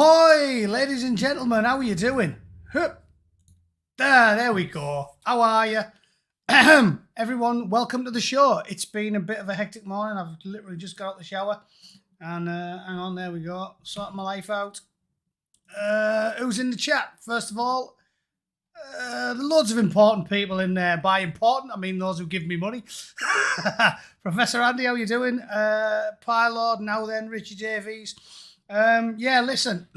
Ahoy, ladies and gentlemen, how are you doing? Hup. There we go. How are you? Everyone, welcome to the show. It's been a bit of a hectic morning. I've literally just got out the shower. And hang on, there we go. Sorting my life out. Who's in the chat? First of all, loads of important people in there. By important, I mean those who give me money. Professor Andy, how you doing? Pylord, now then, Richie Davies. Yeah, listen.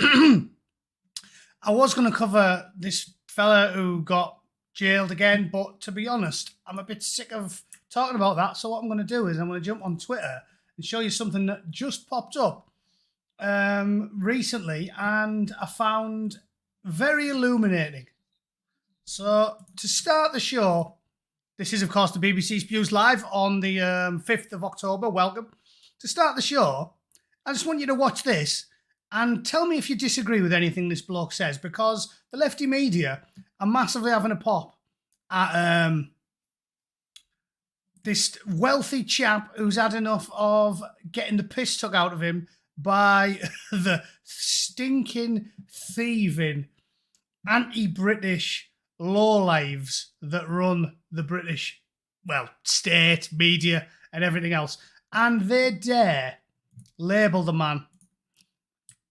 I was going to cover this fella who got jailed again, but to be honest, I'm a bit sick of talking about that. So what I'm going to do is I'm going to jump on Twitter and show you something that just popped up recently, and I found very illuminating. So to start the show, this is, of course, the BBC Spews live on the 5th of October. Welcome. To start the show, I just want you to watch this and tell me if you disagree with anything this bloke says, because the lefty media are massively having a pop at this wealthy chap who's had enough of getting the piss took out of him by the stinking, thieving, anti-British lowlives that run the British, state, media, and everything else. And they dare label the man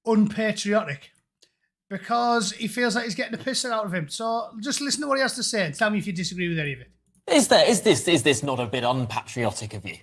unpatriotic because he feels like he's getting the piss out of him. So just listen to what he has to say and tell me if you disagree with any of it. Is this not a bit unpatriotic of you?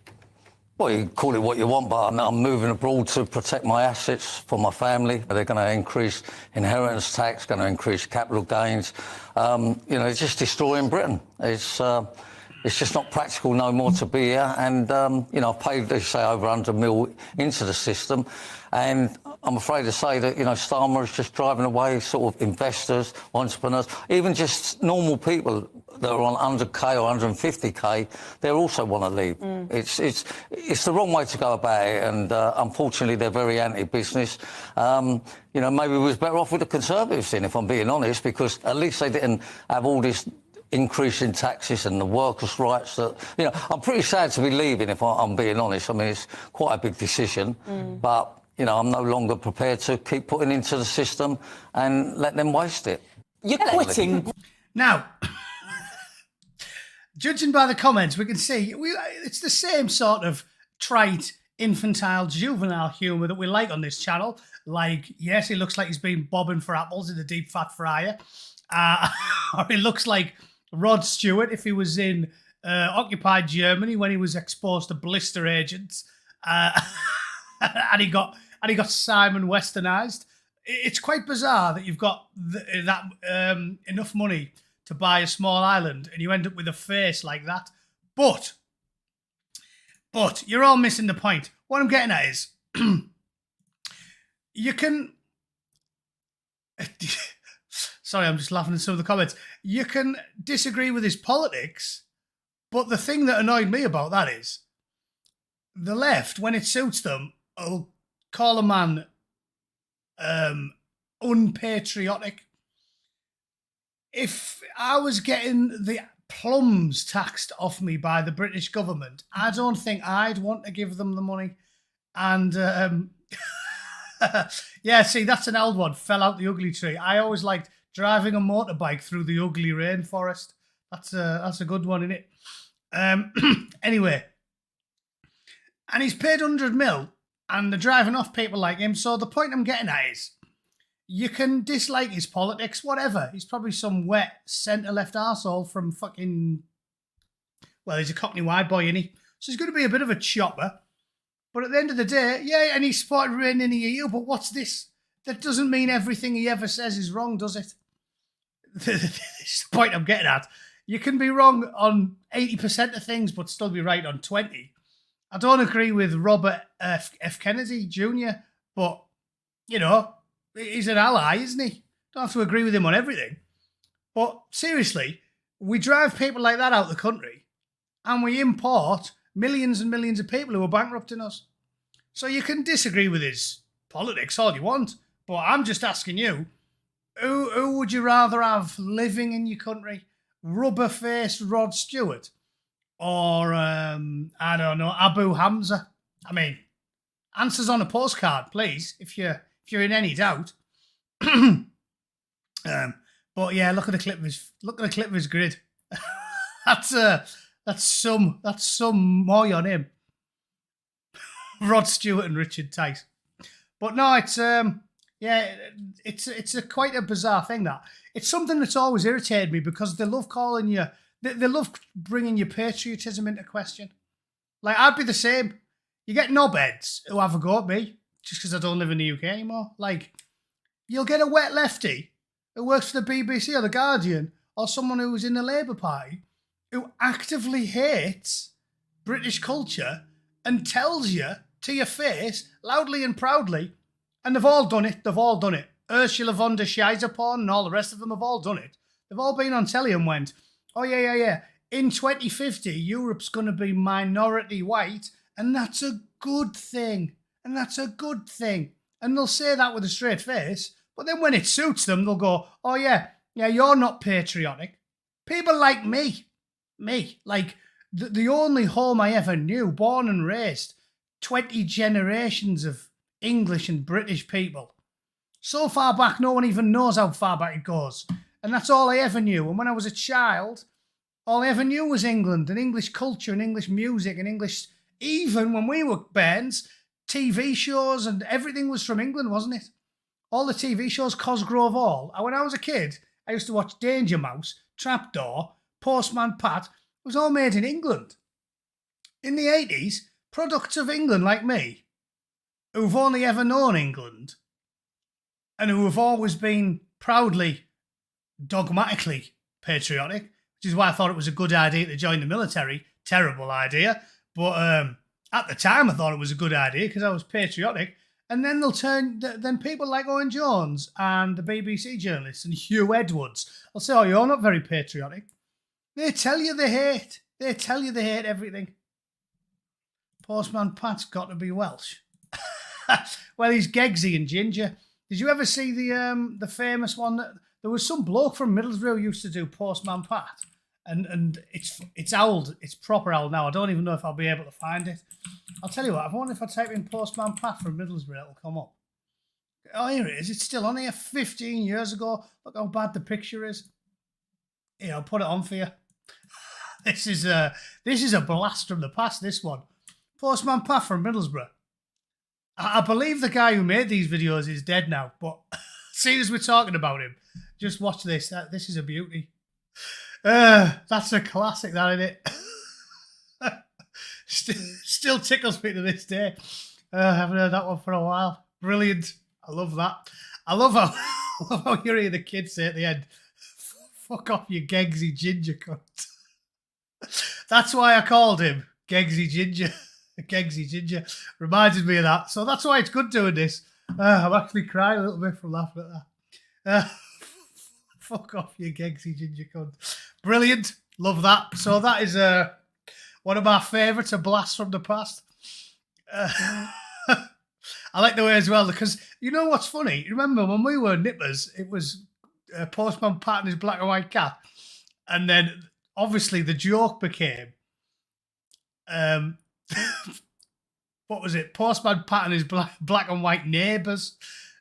Well, you call it what you want, but I'm moving abroad to protect my assets for my family. They're going to increase inheritance tax, going to increase capital gains. It's just destroying Britain. It's just not practical no more to be here. And, I've paid, they say, over 100 mil into the system. And I'm afraid to say that, Starmer is just driving away sort of investors, entrepreneurs, even just normal people that are on 100k or 150k, they also want to leave. It's the wrong way to go about it. And unfortunately, they're very anti-business. Maybe we was better off with the Conservatives then, if I'm being honest, because at least they didn't have all this increase in taxes and the workers' rights that, I'm pretty sad to be leaving, if I'm being honest. I mean, it's quite a big decision, but, I'm no longer prepared to keep putting into the system and let them waste it. You're quitting. Now, judging by the comments, we can see it's the same sort of trite, infantile, juvenile humour that we like on this channel. Like, yes, he looks like he's been bobbing for apples in a deep fat fryer. Or he looks like Rod Stewart if he was in occupied Germany when he was exposed to blister agents, and he got Simon Westernised. It's quite bizarre that you've got enough money to buy a small island and you end up with a face like that. But you're all missing the point. What I'm getting at is you can. Sorry, I'm just laughing at some of the comments. You can disagree with his politics, but the thing that annoyed me about that is the left, when it suits them, will call a man unpatriotic. If I was getting the plums taxed off me by the British government, I don't think I'd want to give them the money. And yeah, see, that's an old one. Fell out the ugly tree. I always liked driving a motorbike through the ugly rainforest. That's a good one, isn't it? Anyway, and he's paid 100 mil, and they're driving off people like him. So the point I'm getting at is, you can dislike his politics, whatever. He's probably some wet centre-left arsehole from fucking... Well, he's a Cockney white boy, isn't he? So he's going to be a bit of a chopper. But at the end of the day, yeah, and he supported remaining in the EU, but what's this? That doesn't mean everything he ever says is wrong, does it? This is the point I'm getting at. You can be wrong on 80% of things, but still be right on 20. I don't agree with Robert F. Kennedy Jr., but, he's an ally, isn't he? Don't have to agree with him on everything. But seriously, we drive people like that out of the country and we import millions and millions of people who are bankrupting us. So you can disagree with his politics all you want, but I'm just asking you, who would you rather have living in your country? Rubber-faced Rod Stewart? Or, I don't know, Abu Hamza? I mean, answers on a postcard, please, if you're in any doubt. But yeah, look at the clip of his grid. that's some more on him. Rod Stewart and Richard Tice. But no, it's quite a bizarre thing. That it's something that's always irritated me because they love calling you, they love bringing your patriotism into question. Like I'd be the same. You get knobheads who have a go at me just because I don't live in the UK anymore. Like you'll get a wet lefty who works for the BBC or the Guardian or someone who's in the Labour Party who actively hates British culture and tells you to your face, loudly and proudly, and they've all done it. Ursula von der Scheizerporn and all the rest of them have all done it. They've all been on telly and went, oh, yeah. In 2050, Europe's going to be minority white, and that's a good thing. And they'll say that with a straight face, but then when it suits them, they'll go, oh, yeah, you're not patriotic. People like me, like the only home I ever knew, born and raised, 20 generations of English and British people. So far back, no one even knows how far back it goes. And that's all I ever knew. And when I was a child, all I ever knew was England and English culture and English music and English, even when we were bands, TV shows and everything was from England, wasn't it? All the TV shows, Cosgrove Hall. And when I was a kid, I used to watch Danger Mouse, Trapdoor, Postman Pat. It was all made in England. In the 80s, products of England like me, who've only ever known England and who have always been proudly, dogmatically patriotic, which is why I thought it was a good idea to join the military. Terrible idea. But at the time, I thought it was a good idea because I was patriotic. And then then people like Owen Jones and the BBC journalists and Hugh Edwards will say, oh, you're not very patriotic. They tell you they hate everything. Postman Pat's got to be Welsh. Well, he's Geggsy and Ginger. Did you ever see the famous one that there was some bloke from Middlesbrough who used to do Postman Pat, and it's old, it's proper old now. I don't even know if I'll be able to find it. I'll tell you what. I wonder if I type in Postman Pat from Middlesbrough, it'll come up. Oh, here it is. It's still on here. 15 years ago. Look how bad the picture is. Here, I'll put it on for you. This is a blast from the past. This one. Postman Pat from Middlesbrough. I believe the guy who made these videos is dead now, but seeing as we're talking about him, just watch this. This is a beauty. That's a classic, that, isn't it? Still tickles me to this day. I haven't heard that one for a while. Brilliant. I love that. I love how you hear the kids say at the end, fuck off, you Geggsy Ginger cunt. That's why I called him Geggsy Ginger. Geggsy Ginger reminded me of that. So that's why it's good doing this. I'm actually crying a little bit from laughing at that. Fuck off, you Geggsy Ginger cunt. Brilliant. Love that. So that is one of my favourites, a blast from the past. I like the way as well, because you know what's funny? Remember when we were nippers, it was Postman Pat and his black and white cat. And then obviously the joke became, what was it? Postman Pat and his black and white neighbours.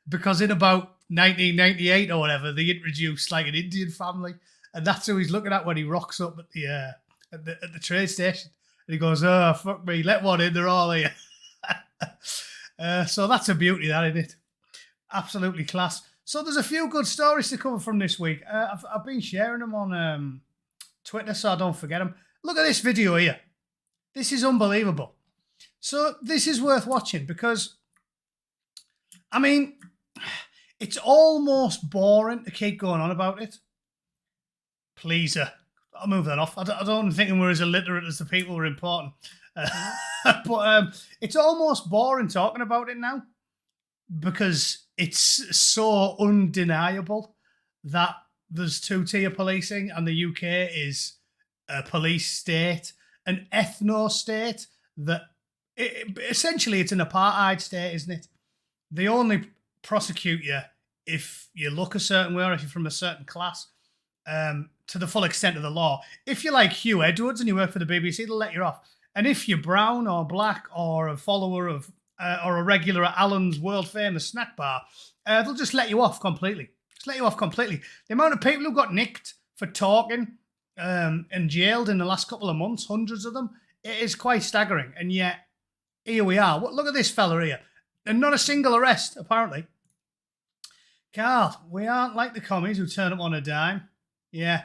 Because in about 1998 or whatever, they introduced like an Indian family. And that's who he's looking at when he rocks up at the train station. And he goes, oh, fuck me, let one in, they're all here. So that's a beauty, that, isn't it? Absolutely class. So there's a few good stories to cover from this week. I've been sharing them on Twitter, so I don't forget them. Look at this video here. This is unbelievable. So this is worth watching because, I mean, it's almost boring to keep going on about it. Please, I'll move that off. I don't think we're as illiterate as the people who are important. But it's almost boring talking about it now because it's so undeniable that there's two-tier policing and the UK is a police state, an ethno-state that essentially it's an apartheid state, isn't it? They only prosecute you if you look a certain way or if you're from a certain class, to the full extent of the law. If you're like Hugh Edwards and you work for the BBC, they'll let you off. And if you're brown or black or a follower of or a regular at Allen's world famous snack bar, they'll just let you off completely. Just let you off completely. The amount of people who got nicked for talking and jailed in the last couple of months, hundreds of them, it is quite staggering. And yet, here we are. Look at this fella here. And not a single arrest, apparently. Carl, we aren't like the commies who turn up on a dime. Yeah.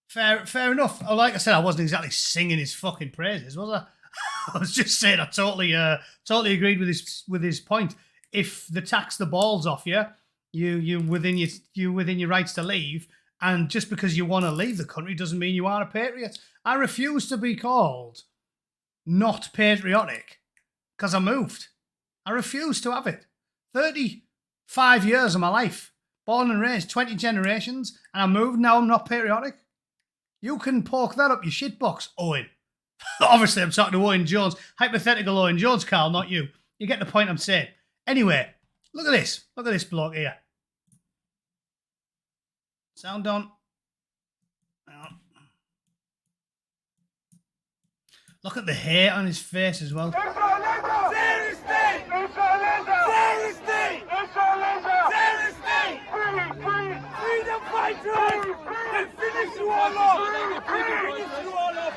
Fair enough. Oh, like I said, I wasn't exactly singing his fucking praises, was I? I was just saying I totally agreed with his point. If they tax the balls off you, you within your rights to leave, and just because you want to leave the country doesn't mean you are a patriot. I refuse to be called not patriotic because I moved. I refuse to have it. 35 years of my life, born and raised, 20 generations, and I moved. Now I'm not patriotic. You can poke that up your shitbox, Owen. Obviously, I'm talking to Owen Jones. Hypothetical Owen Jones, Carl, not you. You get the point I'm saying. Anyway, look at this. Look at this bloke here. Sound on. Look at the hair on his face as well. Freedom fighters! They finish you all off! Finish you all off!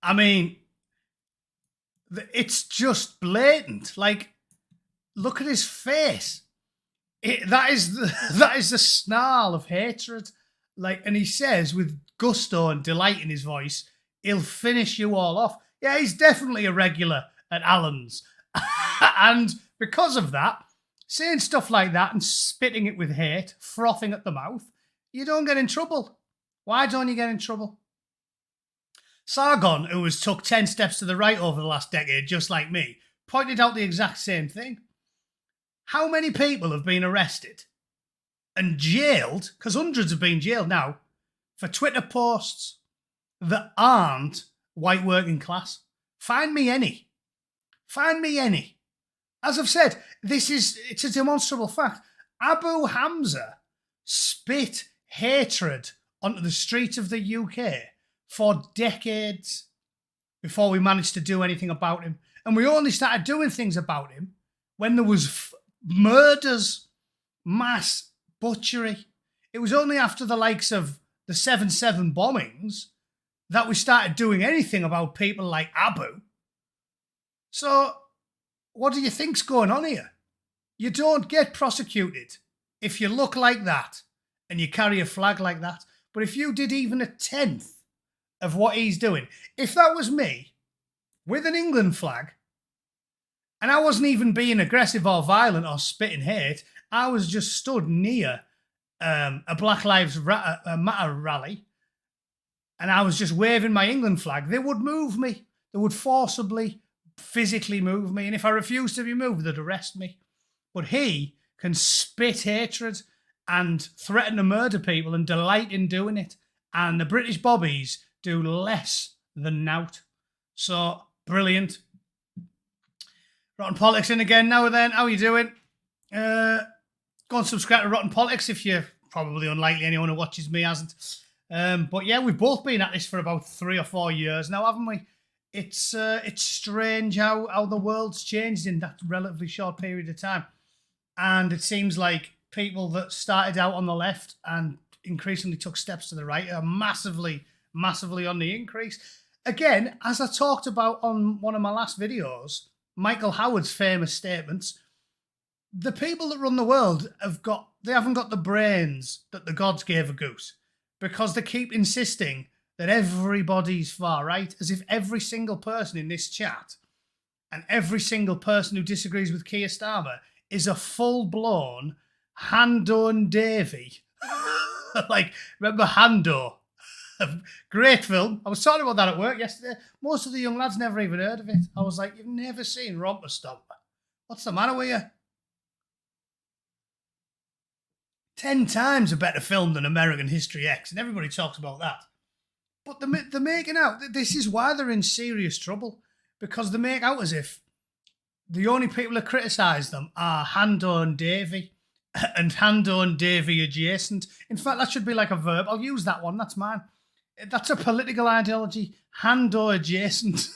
I mean, it's just blatant. Like, look at his face. That is the snarl of hatred. Like, and he says with gusto and delight in his voice, he'll finish you all off. Yeah, he's definitely a regular at Allen's. And because of that, saying stuff like that and spitting it with hate, frothing at the mouth, you don't get in trouble. Why don't you get in trouble? Sargon, who has took 10 steps to the right over the last decade, just like me, pointed out the exact same thing. How many people have been arrested and jailed, because hundreds have been jailed now, for Twitter posts that aren't white working class? Find me any. Find me any. As I've said, it's a demonstrable fact. Abu Hamza spit hatred onto the streets of the UK for decades before we managed to do anything about him. And we only started doing things about him when there was murders, mass butchery. It was only after the likes of the 7/7 bombings that we started doing anything about people like Abu. So, what do you think's going on here? You don't get prosecuted if you look like that and you carry a flag like that. But if you did even a tenth of what he's doing, if that was me with an England flag, and I wasn't even being aggressive or violent or spitting hate, I was just stood near a Black Lives Matter rally, and I was just waving my England flag, they would move me. They would forcibly, physically move me. And if I refused to be moved, they'd arrest me. But he can spit hatred and threaten to murder people and delight in doing it. And the British bobbies do less than nout. So, brilliant. Rotten Politics in again now and then. How are you doing? Go and subscribe to Rotten Politics if you're probably unlikely anyone who watches me hasn't. But yeah, we've both been at this for about 3 or 4 years now, haven't we? It's strange how the world's changed in that relatively short period of time. And it seems like people that started out on the left and increasingly took steps to the right are massively on the increase. Again, as I talked about on one of my last videos, Michael Howard's famous statements, the people that run the world haven't got the brains that the gods gave a goose, because they keep insisting that everybody's far right, as if every single person in this chat and every single person who disagrees with Keir Starmer is a full-blown Hando Davy. Like, remember Hando? Great film. I was talking about that at work yesterday. Most of the young lads never even heard of it. I was like, you've never seen Romper Stomper. What's the matter with you? 10 times a better film than American History X, and everybody talks about that. But they're making out, this is why they're in serious trouble, because they make out as if the only people that criticise them are Hando and Davy, and Hando and Davy adjacent. In fact, that should be like a verb. I'll use that one, that's mine. That's a political ideology, Hando adjacent.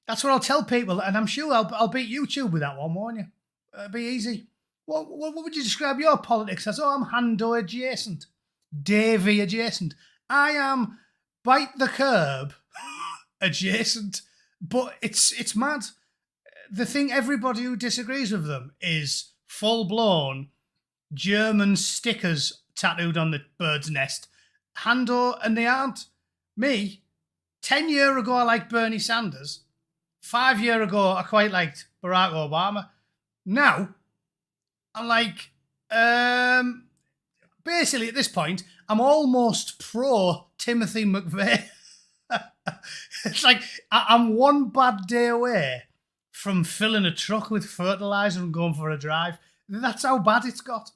That's what I'll tell people, and I'm sure I'll beat YouTube with that one, won't you? It'll be easy. What would you describe your politics as? Oh, I'm Hando adjacent, Davy adjacent. I am bite the curb adjacent. But it's mad. The thing, everybody who disagrees with them is full-blown German stickers tattooed on the bird's nest. Hando, and they aren't. Me, 10 years ago I liked Bernie Sanders. 5 years ago I quite liked Barack Obama. Now, I'm like, basically at this point, I'm almost pro Timothy McVeigh. It's like I'm one bad day away from filling a truck with fertilizer and going for a drive. That's how bad it's got.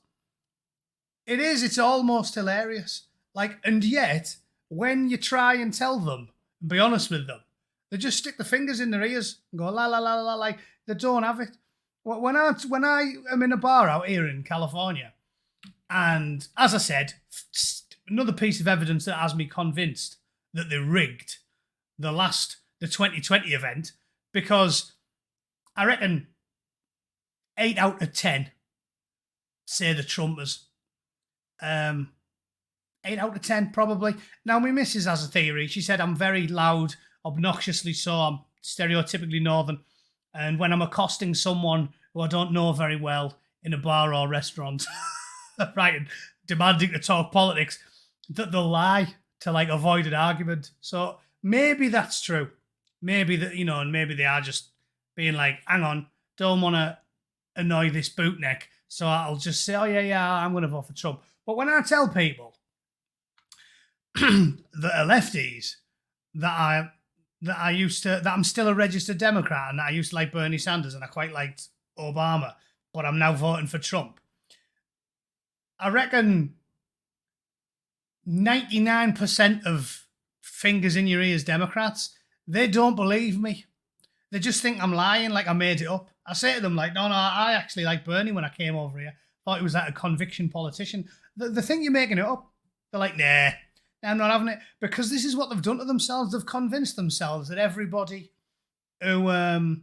It is. It's almost hilarious. Like, and yet, when you try and tell them and be honest with them, they just stick the fingers in their ears and go la la la la, like they don't have it. When I am in a bar out here in California, and as I said, another piece of evidence that has me convinced that they rigged the 2020 event, because I reckon 8 out of 10 say the Trumpers. 8 out of 10 probably. Now my missus has a theory. She said I'm very loud, obnoxiously so. I'm stereotypically northern, and when I'm accosting someone who I don't know very well in a bar or restaurant, right, and demanding to talk politics, that they'll lie to like avoid an argument. So maybe that's true. Maybe that, you know, and maybe they are just being like, hang on, don't want to annoy this bootneck, so I'll just say, oh yeah, I'm going to vote for Trump. But when I tell people that are lefties that I'm still a registered Democrat and that I used to like Bernie Sanders and I quite liked Obama, but I'm now voting for Trump, I reckon 99% of fingers in your ears Democrats, they don't believe me. They just think I'm lying, like I made it up. I say to them, like, no, I actually liked Bernie when I came over here. Thought he was like a conviction politician. They think you're making it up. They're like, nah, I'm not having it. Because this is what they've done to themselves. They've convinced themselves that everybody who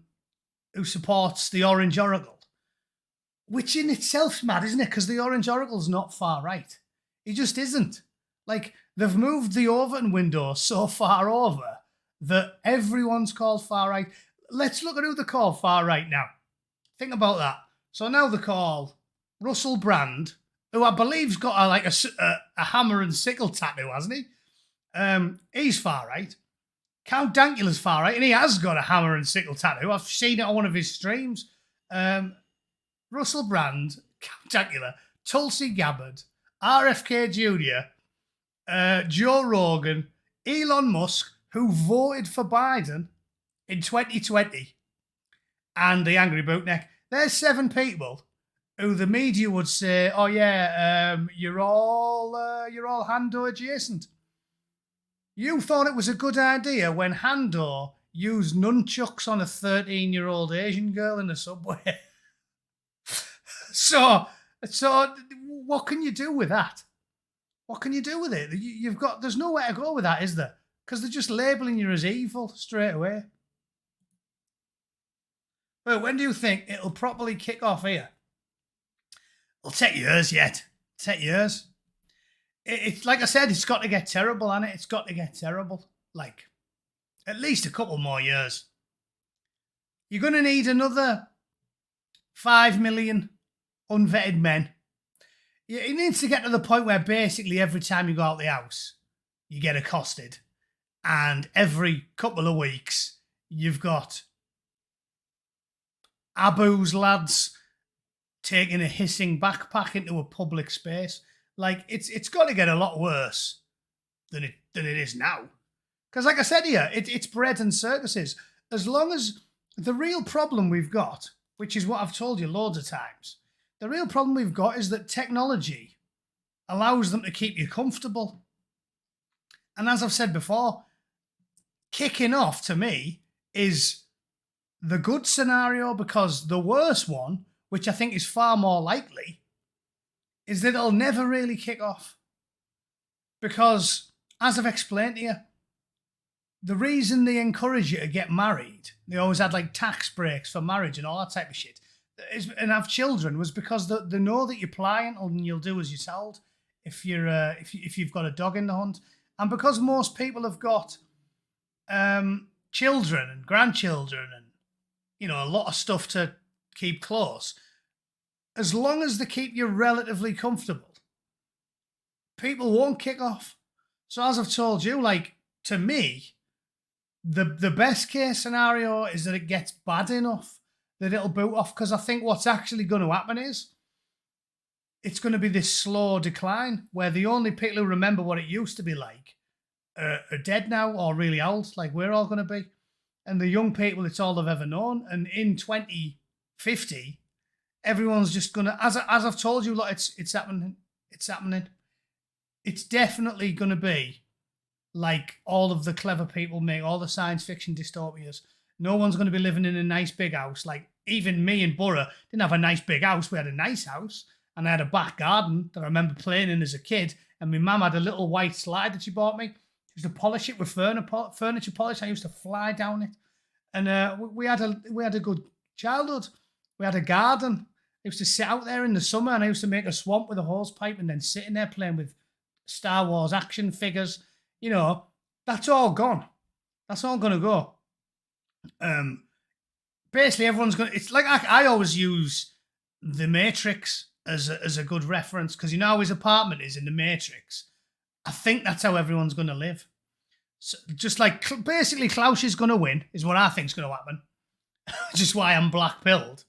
supports the Orange Oracle, which in itself's mad, isn't it? Because the Orange Oracle's not far right. He just isn't. Like, they've moved the Overton window so far over that everyone's called far right. Let's look at who they call far right now. Think about that. So now they call Russell Brand, who I believe's got a hammer and sickle tattoo, hasn't he? He's far right. Count Dankula's far right, and he has got a hammer and sickle tattoo. I've seen it on one of his streams. Russell Brand, Count Dankula, Tulsi Gabbard, RFK Jr., Joe Rogan, Elon Musk, who voted for Biden in 2020, and the Angry Bootneck. There's 7 people who the media would say, oh yeah, you're all Hando adjacent. You thought it was a good idea when Hando used nunchucks on a 13-year-old Asian girl in the subway. So what can you do with that? What can you do with it? There's nowhere to go with that, is there? Because they're just labelling you as evil straight away. But when do you think it'll properly kick off here? It'll take years yet. Take years. It's like I said, it's got to get terrible, hasn't it? It's got to get terrible. Like, at least a couple more years. You're going to need another 5 million unvetted men. It needs to get to the point where basically every time you go out the house, you get accosted. And every couple of weeks, you've got Abu's lads taking a hissing backpack into a public space. Like, it's got to get a lot worse than it is now. Because like I said here, it's bread and circuses. As long as the real problem we've got, which is what I've told you loads of times, the real problem we've got is that technology allows them to keep you comfortable. And as I've said before, kicking off to me is the good scenario, because the worst one, which I think is far more likely, is that it'll never really kick off. Because as I've explained to you, the reason they encourage you to get married, they always had like tax breaks for marriage and all that type of shit, and have children, was because they know that you're pliant and you'll do as you're told if you've got a dog in the hunt, and because most people have got children and grandchildren and a lot of stuff to keep close, as long as they keep you relatively comfortable, people won't kick off. So as I've told you, like, to me, the best case scenario is that it gets bad enough that it'll boot off, because I think what's actually going to happen is it's going to be this slow decline where the only people who remember what it used to be like are dead now or really old, like we're all going to be. And the young people, it's all they've ever known. And in 2050, everyone's just going to, as I've told you, like, it's happening. It's happening. It's definitely going to be like all of the clever people make, all the science fiction dystopias. No one's going to be living in a nice big house. Like, even me and Borough didn't have a nice big house. We had a nice house, and I had a back garden that I remember playing in as a kid. And my mum had a little white slide that she bought me. She used to polish it with furniture polish. I used to fly down it. And we had a good childhood. We had a garden. I used to sit out there in the summer, and I used to make a swamp with a hose pipe and then sit in there playing with Star Wars action figures. That's all gone. That's all going to go. Basically, everyone's going to... It's like I always use The Matrix as a good reference, because how his apartment is in The Matrix. I think that's how everyone's going to live. So just like, basically, Klaus is going to win, is what I think is going to happen. Just why I'm black-pilled.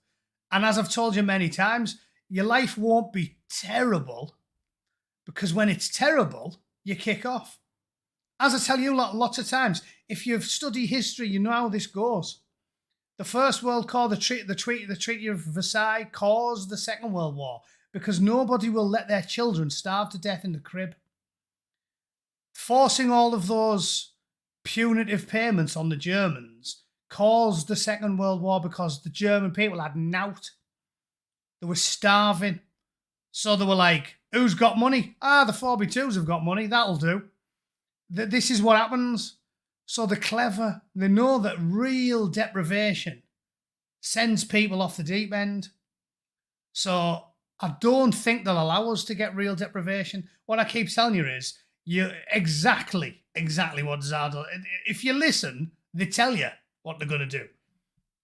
And as I've told you many times, your life won't be terrible, because when it's terrible, you kick off. As I tell you lots of times, if you've studied history, you know how this goes. The First World War, the Treaty of Versailles, caused the Second World War, because nobody will let their children starve to death in the crib. Forcing all of those punitive payments on the Germans caused the Second World War, because the German people had nout. They were starving. So they were like, who's got money? The 4B2s have got money. That'll do. This is what happens. So the clever, they know that real deprivation sends people off the deep end. So I don't think they'll allow us to get real deprivation. What I keep telling you is, exactly what Zardo... If you listen, they tell you what they're going to do.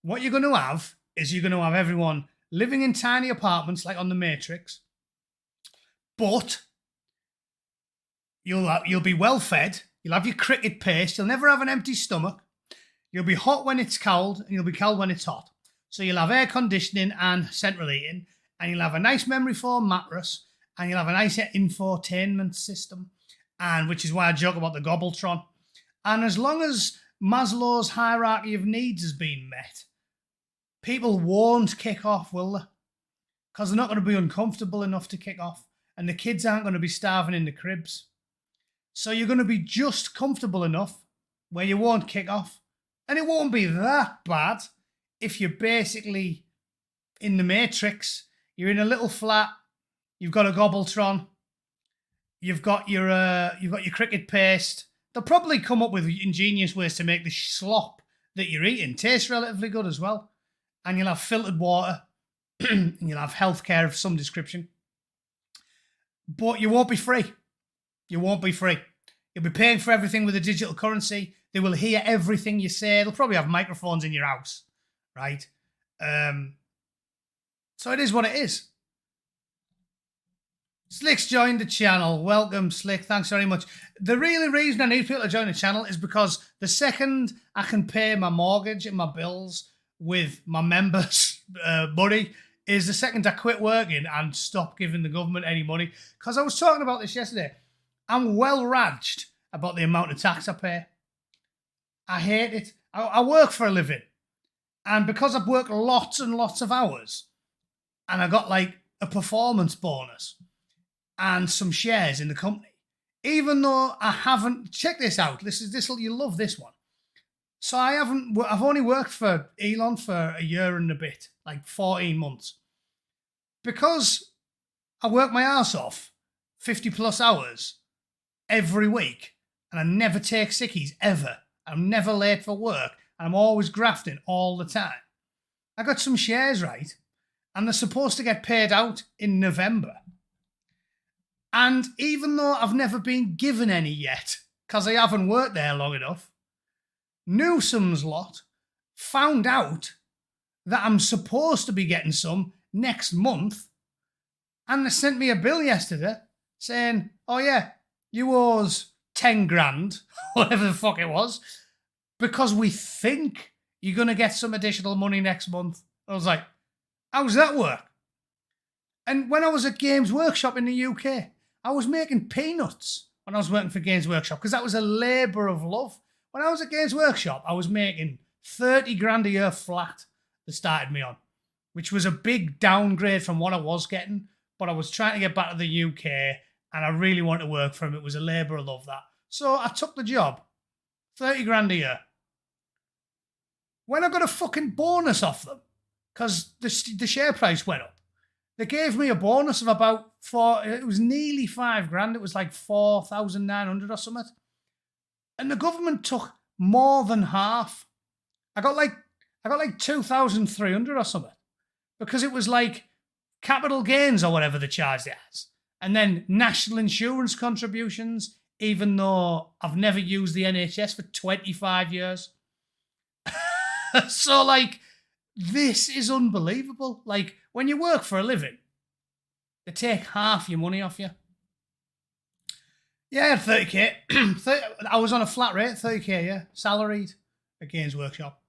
What you're going to have is you're going to have everyone living in tiny apartments like on The Matrix, but you'll be well fed. You'll have your cricket paste. You'll never have an empty stomach. You'll be hot when it's cold, and you'll be cold when it's hot. So you'll have air conditioning and central heating, and you'll have a nice memory foam mattress, and you'll have a nice infotainment system, and which is why I joke about the Gobbletron. And as long as Maslow's hierarchy of needs has been met, people won't kick off, will they? Because they're not going to be uncomfortable enough to kick off, and the kids aren't going to be starving in the cribs. So you're going to be just comfortable enough where you won't kick off. And it won't be that bad if you're basically in The Matrix. You're in a little flat. You've got a Gobbletron. You've got your cricket paste. They'll probably come up with ingenious ways to make the slop that you're eating taste relatively good as well. And you'll have filtered water. And you'll have healthcare of some description. But you won't be free. You won't be free. You'll be paying for everything with a digital currency. They will hear everything you say. They'll probably have microphones in your house, right? So it is what it is. Slick's joined the channel. Welcome, Slick. Thanks very much. The really reason I need people to join the channel is because the second I can pay my mortgage and my bills with my members' money is the second I quit working and stop giving the government any money. Because I was talking about this yesterday. I'm well raged about the amount of tax I pay. I hate it. I work for a living. And because I've worked lots and lots of hours, and I got like a performance bonus and some shares in the company, even though I haven't... Check this out. You'll love this one. So I've only worked for Elon for a year and a bit, like 14 months. Because I work my ass off 50 plus hours every week, and I never take sickies ever. I'm never late for work, and I'm always grafting all the time. I got some shares, right? And they're supposed to get paid out in November. And even though I've never been given any yet, because I haven't worked there long enough, Newsom's lot found out that I'm supposed to be getting some next month, and they sent me a bill yesterday saying, oh yeah, you owe us 10 grand, whatever the fuck it was, because we think you're going to get some additional money next month. I was like, how does that work? And when I was at Games Workshop in the UK, I was making peanuts when I was working for Games Workshop, because that was a labour of love. When I was at Games Workshop, I was making 30 grand a year flat. They started me on, which was a big downgrade from what I was getting. But I was trying to get back to the UK, and I really wanted to work for them. It was a labour of love, that. So I took the job. 30 grand a year. When I got a fucking bonus off them, because the share price went up, they gave me a bonus of about it was nearly 5 grand. It was like 4,900 or something. And the government took more than half. I got like 2,300 or something, because it was like capital gains or whatever they charged it as. And then national insurance contributions, even though I've never used the NHS for 25 years. So, like, this is unbelievable. Like, when you work for a living, they take half your money off you. Yeah, I had 30k. I was on a flat rate, 30k, yeah, salaried at Games Workshop.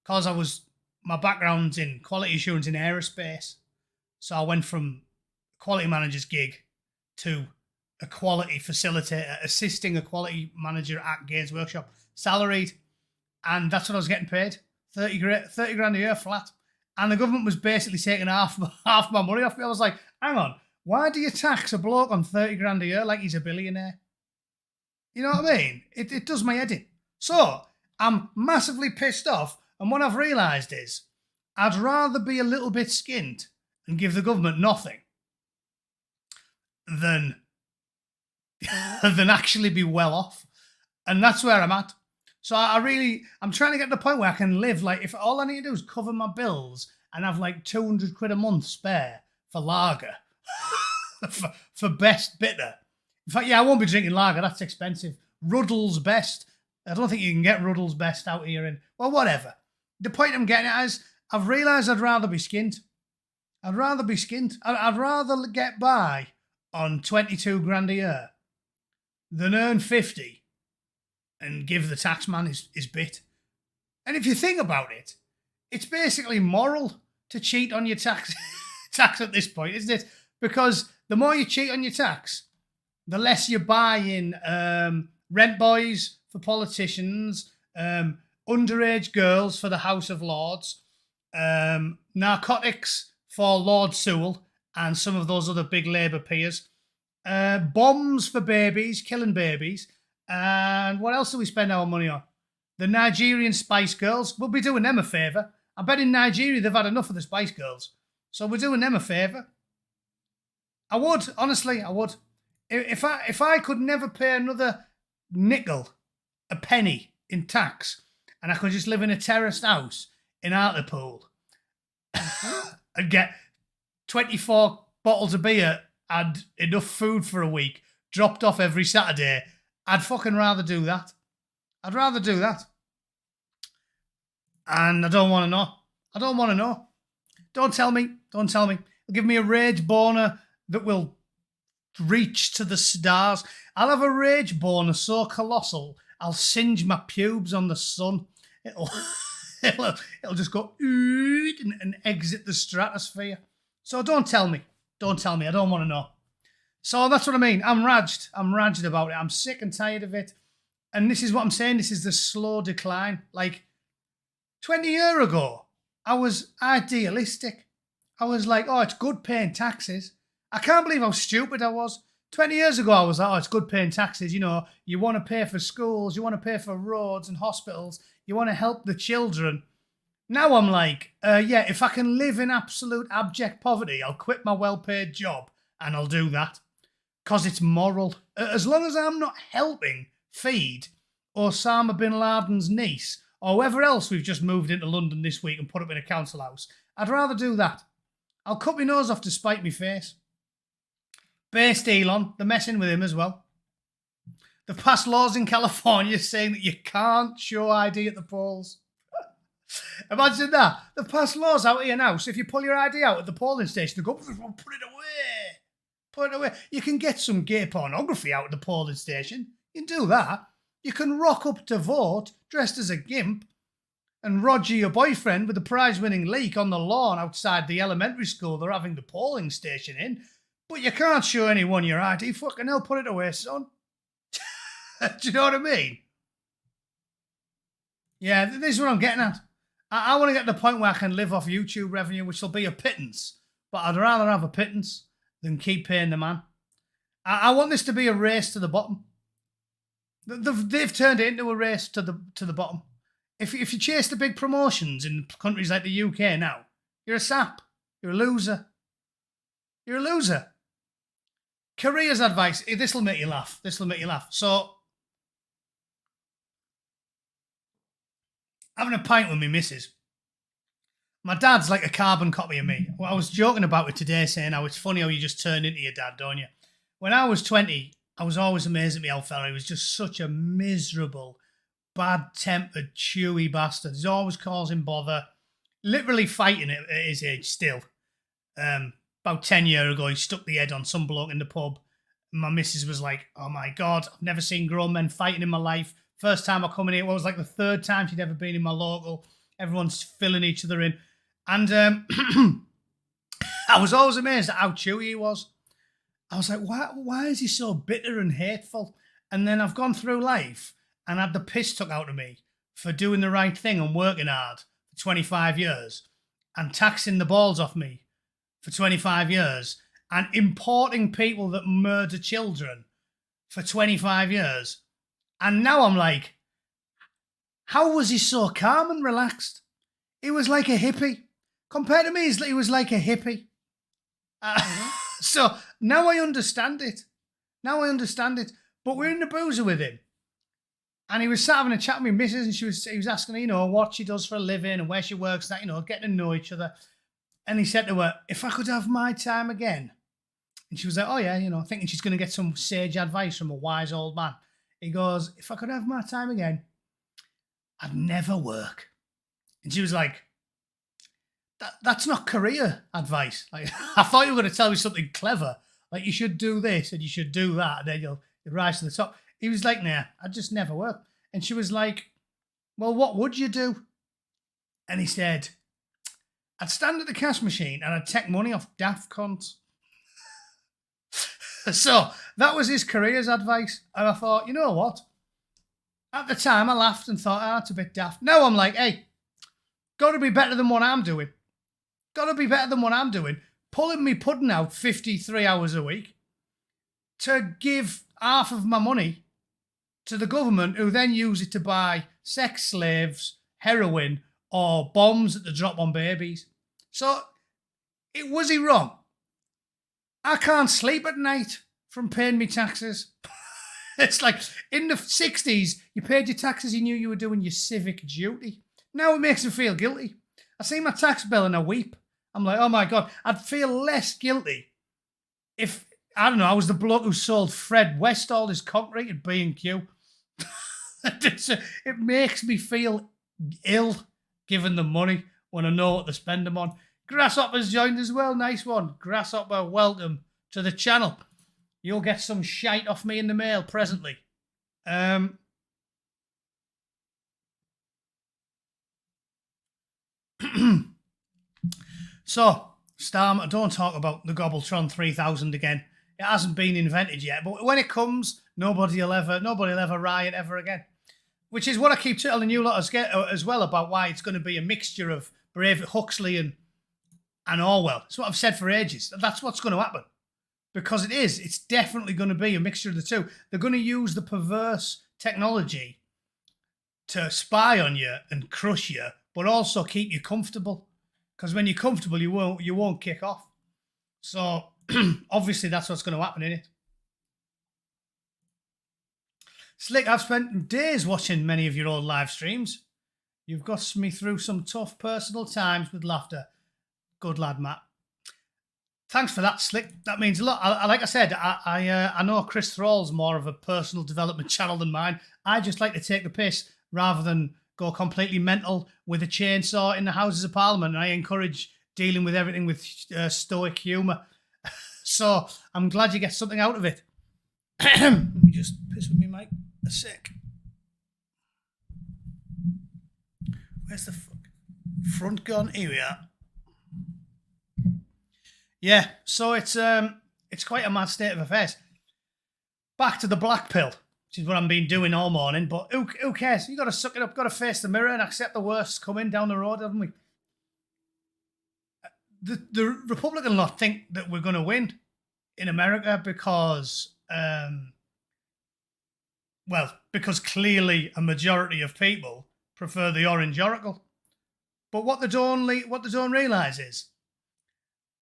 Because my background's in quality assurance in aerospace. So I went from quality manager's gig to a quality facilitator, assisting a quality manager at Games Workshop, salaried. And that's what I was getting paid, 30 grand a year flat. And the government was basically taking half my money off me. I was like, hang on, why do you tax a bloke on 30 grand a year like he's a billionaire? You know what I mean? It does my head in. So I'm massively pissed off. And what I've realised is I'd rather be a little bit skint and give the government nothing than actually be well off. And that's where I'm at. So I'm trying to get to the point where I can live, like, if all I need to do is cover my bills and have like 200 quid a month spare for lager, for best bitter. In fact, yeah, I won't be drinking lager, that's expensive. Ruddle's Best. I don't think you can get Ruddle's Best out here well, whatever. The point I'm getting at is I've realised I'd rather be skint. I'd rather get by on 22 grand a year than earn 50 and give the taxman his bit. And if you think about it, it's basically moral to cheat on your tax at this point, isn't it? Because the more you cheat on your tax, the less you buy in rent boys for politicians, underage girls for the House of Lords, narcotics for Lord Sewell and some of those other big Labour peers, bombs for babies, killing babies, and what else do we spend our money on? The Nigerian Spice Girls. We'll be doing them a favour. I bet in Nigeria they've had enough of the Spice Girls. So we're doing them a favour. I would, honestly, I would. If I could never pay another nickel, a penny in tax, and I could just live in a terraced house in Hartlepool and get 24 bottles of beer and enough food for a week dropped off every Saturday, I'd fucking rather do that. I'd rather do that. And I don't want to know. I don't want to know. Don't tell me. Don't tell me. Give me a rage boner that will reach to the stars. I'll have a rage boner so colossal, I'll singe my pubes on the sun. It'll just go and exit the stratosphere. So don't tell me. Don't tell me. I don't want to know. So that's what I mean. I'm raged about it. I'm sick and tired of it. And this is what I'm saying. This is the slow decline. Like 20 years ago, I was idealistic. I was like, oh, it's good paying taxes. I can't believe how stupid I was. 20 years ago, I was like, oh, it's good paying taxes. You know, you want to pay for schools, you want to pay for roads and hospitals, you want to help the children. Now I'm like, yeah, if I can live in absolute abject poverty, I'll quit my well-paid job and I'll do that. Because it's moral. As long as I'm not helping feed Osama bin Laden's niece or whoever else we've just moved into London this week and put up in a council house. I'd rather do that. I'll cut my nose off to spite my face. Based Elon, they're messing with him as well. They've passed laws in California saying that you can't show ID at the polls. Imagine that. They've passed laws out here now, so if you pull your ID out at the polling station, they go, put it away. Put it away. You can get some gay pornography out at the polling station. You can do that. You can rock up to vote dressed as a gimp and Roger, your boyfriend, with a prize-winning leak on the lawn outside the elementary school they're having the polling station in. But you can't show anyone your ID. Fucking hell, put it away, son. Do you know what I mean? Yeah, this is what I'm getting at. I want to get to the point where I can live off YouTube revenue, which will be a pittance. But I'd rather have a pittance than keep paying the man. I want this to be a race to the bottom. They've turned it into a race to the bottom. If you chase the big promotions in countries like the UK now, you're a sap. You're a loser. You're a loser. Careers advice. This will make you laugh. This will make you laugh. So, having a pint with me missus. My dad's like a carbon copy of me. Well, I was joking about it today, saying how it's funny how you just turn into your dad, don't you? When I was 20, I was always amazed at my old fella. He was just such a miserable, bad-tempered, chewy bastard. He's always causing bother. Literally fighting at his age still. About 10 years ago, he stuck the head on some bloke in the pub. My missus was like, oh my God, I've never seen grown men fighting in my life. First time I come in here, it was like the third time she'd ever been in my local. Everyone's filling each other in. And I was always amazed at how chewy he was. I was like, why is he so bitter and hateful? And then I've gone through life and had the piss took out of me for doing the right thing and working hard for 25 years and taxing the balls off me for 25 years and importing people that murder children for 25 years. And now I'm like, how was he so calm and relaxed? He was like a hippie. Compared to me, he was like a hippie. So now I understand it. But we're in the boozer with him. And he was sat having a chat with me missus, and he was asking her, what she does for a living and where she works, that, getting to know each other. And he said to her, if I could have my time again. And she was like, oh yeah, thinking she's going to get some sage advice from a wise old man. He goes, if I could have my time again, I'd never work. And she was like, that's not career advice. Like, I thought you were going to tell me something clever. Like, you should do this and you should do that, and then you'll rise to the top. He was like, nah, I'd just never work. And she was like, well, what would you do? And he said, I'd stand at the cash machine and I'd take money off daft cunts. So that was his careers advice. And I thought, you know what? At the time, I laughed and thought, it's a bit daft. Now I'm like, hey, got to be better than what I'm doing. Pulling me pudding out 53 hours a week to give half of my money to the government, who then use it to buy sex slaves, heroin, or bombs that they drop on babies. So, was he wrong? I can't sleep at night from paying me taxes. It's like, in the 60s, you paid your taxes, you knew you were doing your civic duty. Now it makes me feel guilty. I see my tax bill and I weep. I'm like, oh my God, I'd feel less guilty if, I don't know, I was the bloke who sold Fred West all his concrete at B&Q. It makes me feel ill giving them money when I know what to spend them on. Grasshopper's joined as well. Nice one. Grasshopper, welcome to the channel. You'll get some shite off me in the mail presently. So, Starmer, don't talk about the Gobbletron 3000 again. It hasn't been invented yet, but when it comes, nobody will ever riot ever again. Which is what I keep telling you lot as well about why it's going to be a mixture of Huxley and Orwell. It's what I've said for ages. That's what's going to happen. Because it is. It's definitely going to be a mixture of the two. They're going to use the perverse technology to spy on you and crush you, but also keep you comfortable. Because when you're comfortable, you won't kick off. So, obviously, that's what's going to happen, innit? Slick, I've spent days watching many of your old live streams. You've got me through some tough personal times with laughter. Good lad, Matt. Thanks for that, Slick. That means a lot. Like I said, I know Chris Thrall's more of a personal development channel than mine. I just like to take the piss rather than go completely mental with a chainsaw in the Houses of Parliament. And I encourage dealing with everything with stoic humour. So I'm glad you get something out of it. Let me just piss with me, Mike. A sec. Where's the front gun? Here we are. Yeah, so it's quite a mad state of affairs. Back to the black pill, which is what I've been doing all morning. But who cares? You got to suck it up, got to face the mirror and accept the worst coming down the road, haven't we? The Republican lot think that we're going to win in America because, because clearly a majority of people prefer the orange oracle. But what they don't realise is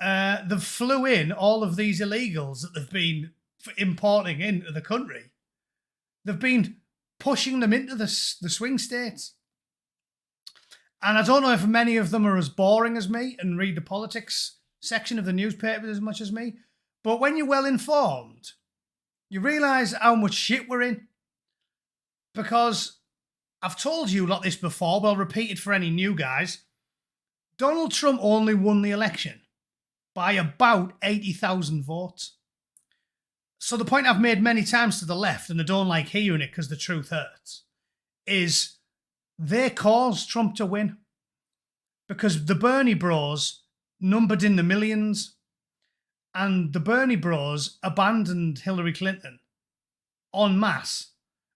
they've flew in all of these illegals that they've been importing into the country. They've been pushing them into the swing states. And I don't know if many of them are as boring as me and read the politics section of the newspaper as much as me. But when you're well informed, you realise how much shit we're in. Because I've told you a lot this before, but I'll repeat it for any new guys. Donald Trump only won the election by about 80,000 votes. So the point I've made many times to the left, and they don't like hearing it because the truth hurts, is they caused Trump to win because the Bernie bros numbered in the millions, and the Bernie bros abandoned Hillary Clinton en masse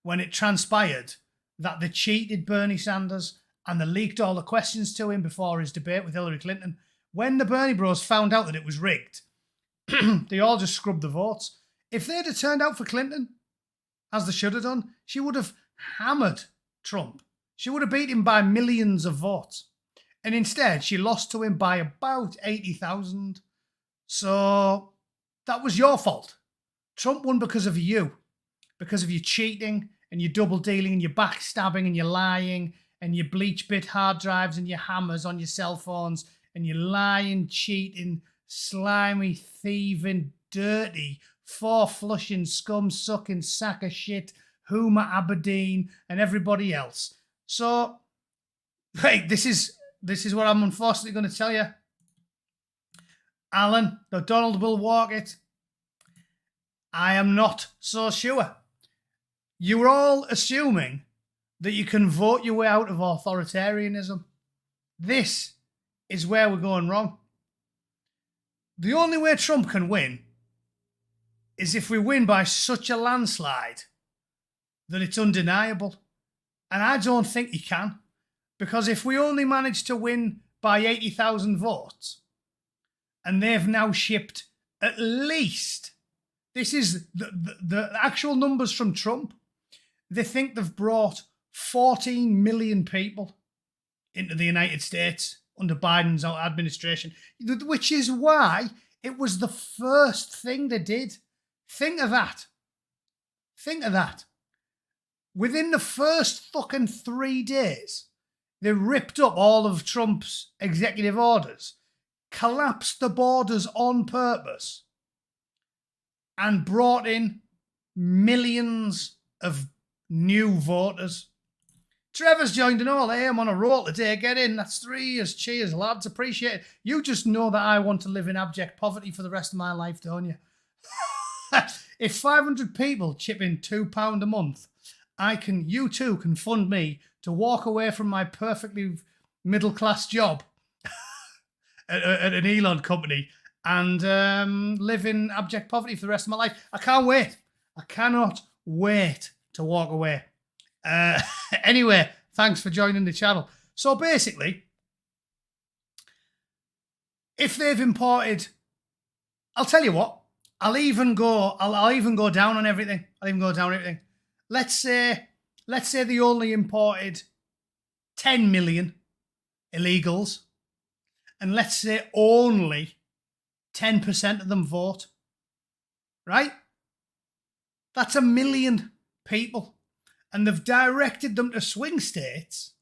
when it transpired that they cheated Bernie Sanders and they leaked all the questions to him before his debate with Hillary Clinton. When the Bernie bros found out that it was rigged, they all just scrubbed the votes. If they'd have turned out for Clinton, as they should have done, she would have hammered Trump. She would have beat him by millions of votes. And instead, she lost to him by about 80,000. So that was your fault. Trump won because of you. Because of your cheating and your double dealing and your backstabbing and your lying and your bleach bit hard drives and your hammers on your cell phones and your lying, cheating, slimy, thieving, dirty, four-flushing, scum-sucking sack of shit, Huma Aberdeen and everybody else. So, hey, this is what I'm unfortunately going to tell you. Alan, the Donald will walk it. I am not so sure. You're all assuming that you can vote your way out of authoritarianism. This is where we're going wrong. The only way Trump can win is if we win by such a landslide that it's undeniable. And I don't think he can. Because if we only manage to win by 80,000 votes, and they've now shipped at least, this is the actual numbers from Trump, they think they've brought 14 million people into the United States under Biden's administration, which is why it was the first thing they did. Think of that. Think of that. Within the first fucking 3 days, they ripped up all of Trump's executive orders, collapsed the borders on purpose, and brought in millions of new voters. Trevor's joined in all. Hey, I'm on a roll today. Get in. That's 3 years. Cheers, lads. Appreciate it. You just know that I want to live in abject poverty for the rest of my life, don't you? If 500 people chip in £2 a month, you too can fund me to walk away from my perfectly middle-class job at an Elon company and live in abject poverty for the rest of my life. I can't wait. I cannot wait to walk away. Anyway, thanks for joining the channel. So basically, if they've imported, I'll tell you what, I'll even go down on everything. Let's say they only imported 10 million illegals, and let's say only 10% of them vote. Right? That's 1 million people. and they've directed them to swing states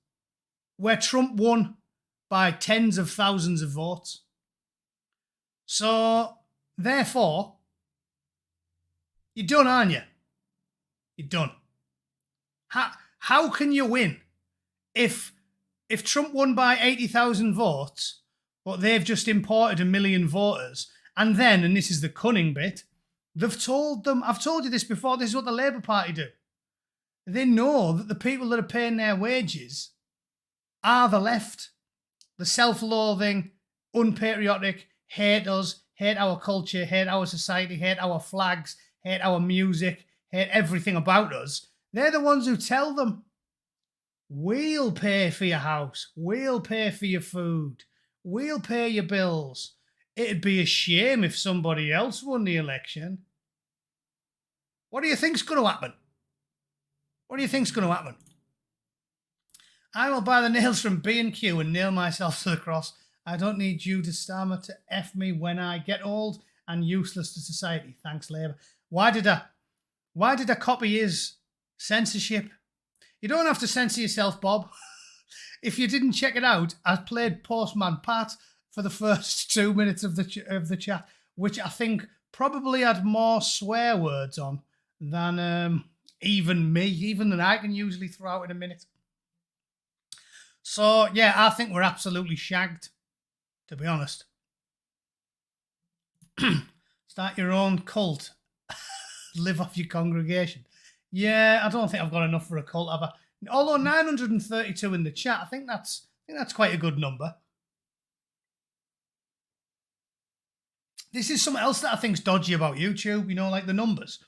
where Trump won by tens of thousands of votes. So, therefore, you're done, aren't you? You're done. How can you win if Trump won by 80,000 votes, but they've just imported 1 million voters, and then, and this is the cunning bit, they've told them, I've told you this before, this is what the Labour Party do. They know that the people that are paying their wages are the left, the self-loathing, unpatriotic, hate us, hate our culture, hate our society, hate our flags, hate our music, hate everything about us. They're the ones who tell them, we'll pay for your house, we'll pay for your food, we'll pay your bills. It'd be a shame if somebody else won the election. What do you think's going to happen? What do you think's going to happen? I will buy the nails from B&Q and nail myself to the cross. I don't need you to stammer to F me when I get old and useless to society. Thanks, Labour. Why did I copy his censorship? You don't have to censor yourself, Bob. If you didn't check it out, I played Postman Pat for the first 2 minutes of the chat, which I think probably had more swear words on than even than I can usually throw out in a minute. So, yeah, I think we're absolutely shagged, to be honest. Start your own cult. Live off your congregation. Yeah, I don't think I've got enough for a cult, have I? Although 932 in the chat, I think that's quite a good number. This is something else that I think's dodgy about YouTube, you know, like the numbers.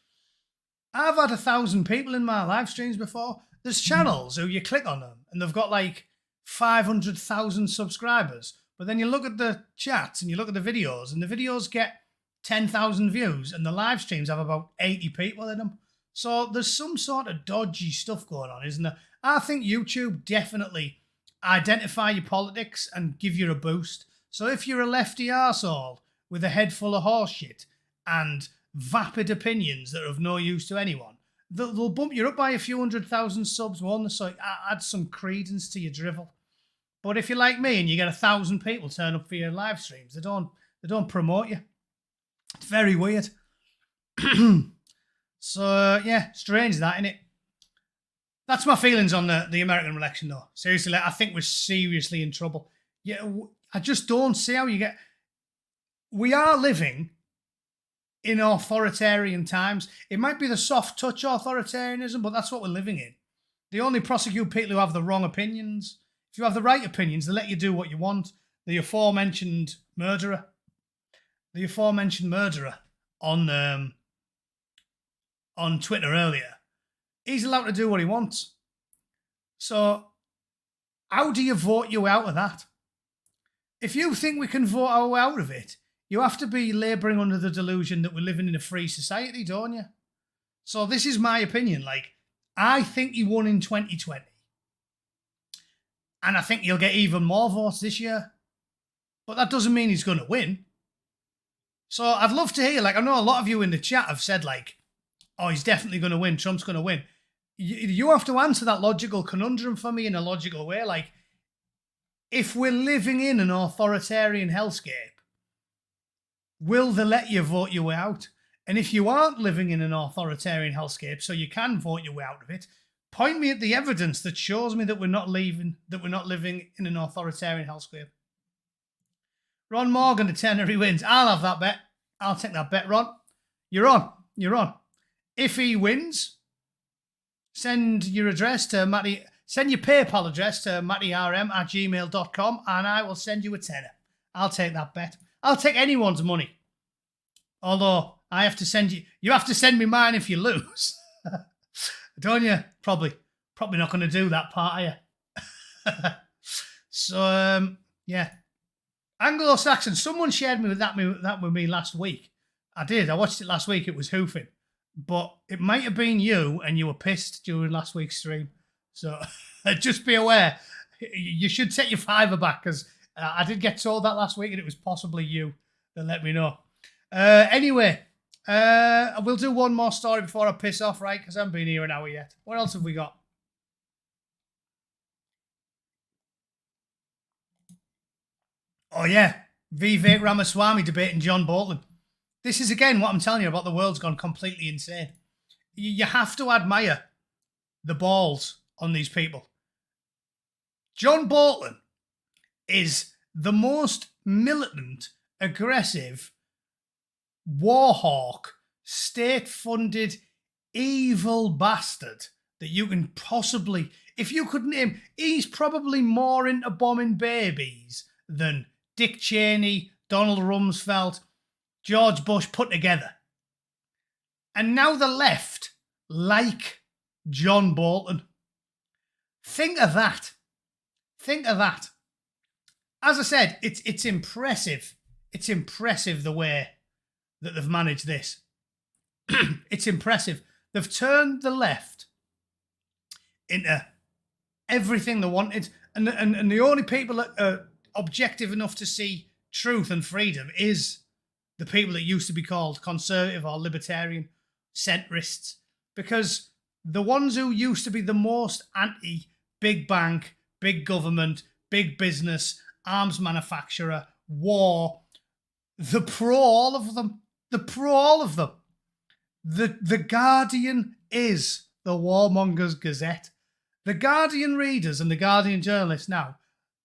I've had 1,000 people in my live streams before. There's channels who you click on them and they've got like 500,000 subscribers. But then you look at the chats and you look at the videos and the videos get 10,000 views and the live streams have about 80 people in them. So there's some sort of dodgy stuff going on, isn't there? I think YouTube definitely identify your politics and give you a boost. So if you're a lefty arsehole with a head full of horseshit and vapid opinions that are of no use to anyone, they'll bump you up by a few 100,000 subs, won't they? So add some credence to your drivel. But if you're like me and you get 1,000 people turn up for your live streams, they don't promote you. It's very weird. So yeah, strange that, innit? That's my feelings on the American election, though. Seriously, I think we're seriously in trouble. Yeah, I just don't see how you get. We are living in authoritarian times. It might be the soft touch authoritarianism, but that's what we're living in. They only prosecute people who have the wrong opinions. If you have the right opinions, they let you do what you want. The aforementioned murderer on Twitter earlier, he's allowed to do what he wants. So how do you vote you out of that? If you think we can vote our way out of it, you have to be labouring under the delusion that we're living in a free society, don't you? So this is my opinion. Like, I think he won in 2020. And I think he'll get even more votes this year. But that doesn't mean he's going to win. So I'd love to hear, like, I know a lot of you in the chat have said, like, oh, he's definitely going to win, Trump's going to win. You have to answer that logical conundrum for me in a logical way. Like, if we're living in an authoritarian hellscape, will they let you vote your way out? And if you aren't living in an authoritarian hellscape, so you can vote your way out of it, point me at the evidence that shows me that we're not living in an authoritarian hellscape. Ron Morgan, the tenner, he wins. I'll have that bet. I'll take that bet, Ron. You're on. If he wins, send your address to Matty. Send your PayPal address to mattyrm@gmail.com and I will send you a tenner. I'll take that bet. I'll take anyone's money. Although I have to send you have to send me mine if you lose. Don't you? Probably not going to do that part, are you? So, yeah. Anglo-Saxon, someone shared me that with me last week. I did. I watched it last week. It was hoofing. But it might have been you and you were pissed during last week's stream. So just be aware. You should take your $5 back because I did get told that last week and it was possibly you that let me know. Anyway, We'll do one more story before I piss off, right? Because I haven't been here an hour yet. What else have we got? Oh, yeah. Vivek Ramaswamy debating John Bolton. This is, again, what I'm telling you about the world's gone completely insane. You have to admire the balls on these people. John Bolton is the most militant, aggressive, warhawk, state-funded, evil bastard that you can possibly... If you could name... He's probably more into bombing babies than Dick Cheney, Donald Rumsfeld, George Bush put together. And now the left like John Bolton. Think of that. Think of that. As I said, it's impressive. It's impressive the way that they've managed this. It's impressive. They've turned the left into everything they wanted. And the only people that are objective enough to see truth and freedom is the people that used to be called conservative or libertarian centrists. Because the ones who used to be the most anti-big bank, big government, big business, arms manufacturer, war, the pro all of them. The pro all of them. The Guardian is the warmongers' gazette. The Guardian readers and the Guardian journalists now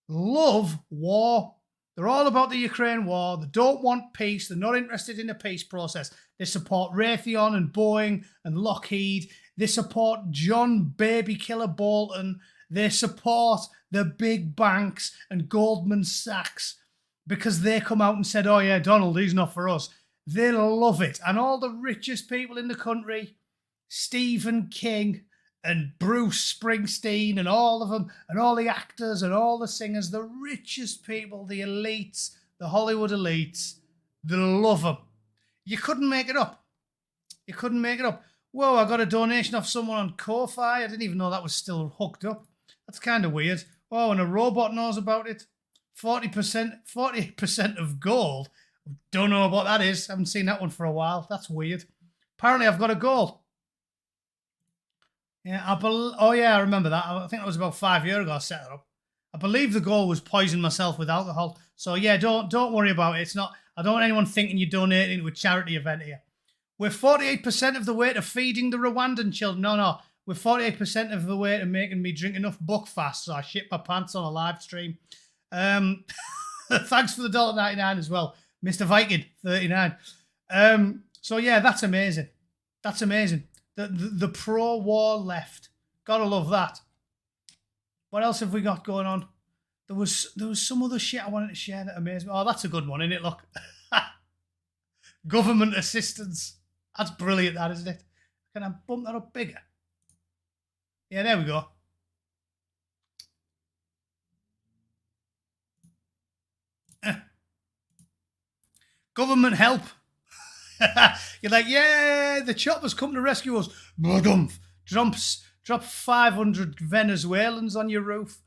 love war. They're all about the Ukraine war. They don't want peace. They're not interested in a peace process. They support Raytheon and Boeing and Lockheed. They support John Baby Killer Bolton. They support the big banks and Goldman Sachs because they come out and said, oh yeah, Donald, he's not for us. They love it. And all the richest people in the country, Stephen King and Bruce Springsteen and all of them, and all the actors and all the singers, the richest people, the elites, the Hollywood elites, they love them. You couldn't make it up. You couldn't make it up. Whoa, I got a donation off someone on Ko-Fi. I didn't even know that was still hooked up. That's kind of weird. Oh, and a robot knows about it. 48% of gold. Don't know what that is. Haven't seen that one for a while. That's weird. Apparently, I've got a goal. Yeah, I remember that. I think that was about 5 years ago I set it up. I believe the goal was poison myself with alcohol. So yeah, don't worry about it. It's not. I don't want anyone thinking you're donating to a charity event here. We're 48% of the way to feeding the Rwandan children. No. We're 48% of the way to making me drink enough Buckfast so I shit my pants on a live stream. Thanks for the $1.99 as well, Mr. Viking 39. So yeah, that's amazing. That's amazing. The pro-war left. Gotta love that. What else have we got going on? There was some other shit I wanted to share that amazed me. Oh, that's a good one, isn't it? Look. Government assistance. That's brilliant, that, isn't it? Can I bump that up bigger? Yeah, there we go. Government help. You're like, yeah, the choppers come to rescue us. Drop 500 Venezuelans on your roof.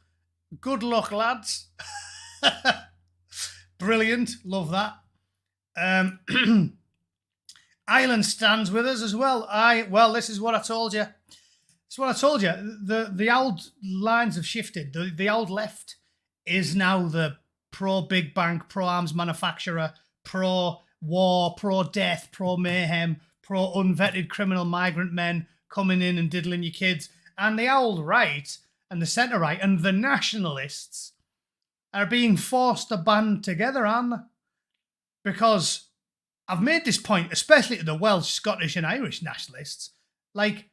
Good luck, lads. Brilliant. Love that. Ireland stands with us as well. Well, this is what I told you. It's what I told you. The old lines have shifted. The old left is now the pro-big bank, pro-arms manufacturer, pro-war, pro-death, pro-mayhem, pro-unvetted criminal migrant men coming in and diddling your kids. And the old right and the centre-right and the nationalists are being forced to band together, aren't they? Because I've made this point, especially to the Welsh, Scottish and Irish nationalists, like,